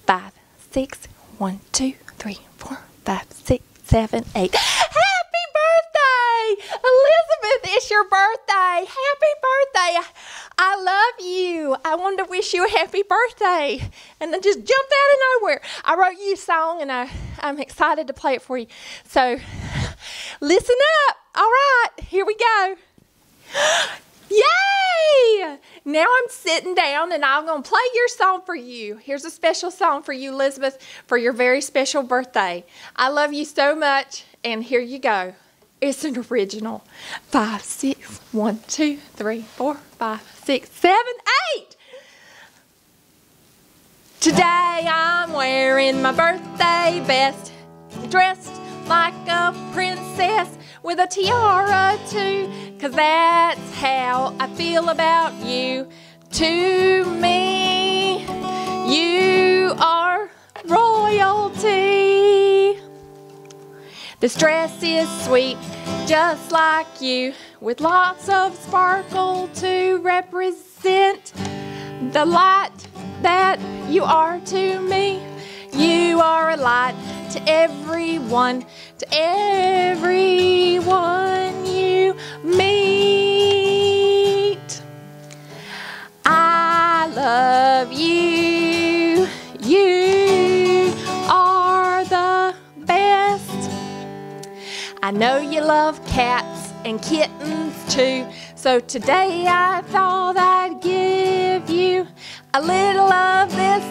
5, 6. 1, 2, 3, 4, 5, 6, 7, 8. Happy birthday! Elizabeth, it's your birthday. Happy birthday. I love you. I wanted to wish you a happy birthday. And it just jumped out of nowhere. I wrote you a song and I'm excited to play it for you. So listen up. All right, here we go. Yay! Now I'm sitting down and I'm going to play your song for you. Here's a special song for you, Elizabeth, for your very special birthday. I love you so much, and here you go. It's an original. 5, 6, 1, 2, 3, 4, 5, 6, 7, 8. Today I'm wearing my birthday best, dressed like a princess with a tiara too, 'cause that's how I feel about you. To me, you are royalty. This dress is sweet, just like you, with lots of sparkle to represent the light that you are to me. You are a light to everyone you meet. I love you. You are the best. I know you love cats and kittens too, so today I thought I'd give you a little of this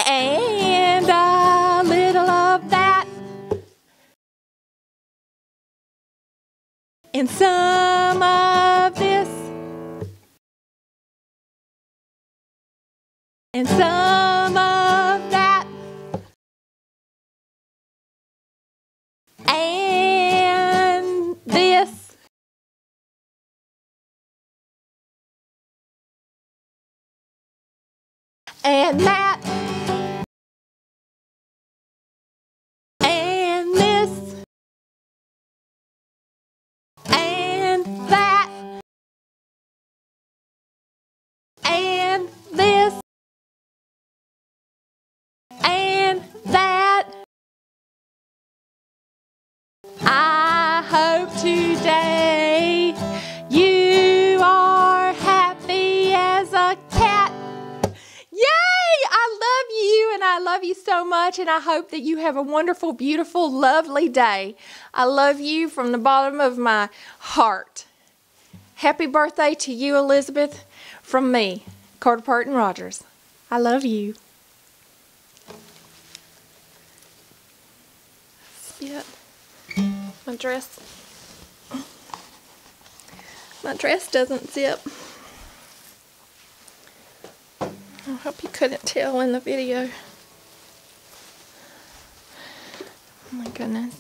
and a little of that, and some of this, and some of that, and this, and that, and this, and that, and this, and that. I hope today you are happy as a cat. Yay! I love you, and I love you so much, and I hope that you have a wonderful, beautiful, lovely day. I love you from the bottom of my heart. Happy birthday to you, Elizabeth, from me, Parton Rogers. I love you. Spit. My dress doesn't zip. I hope you couldn't tell in the video. Oh my goodness.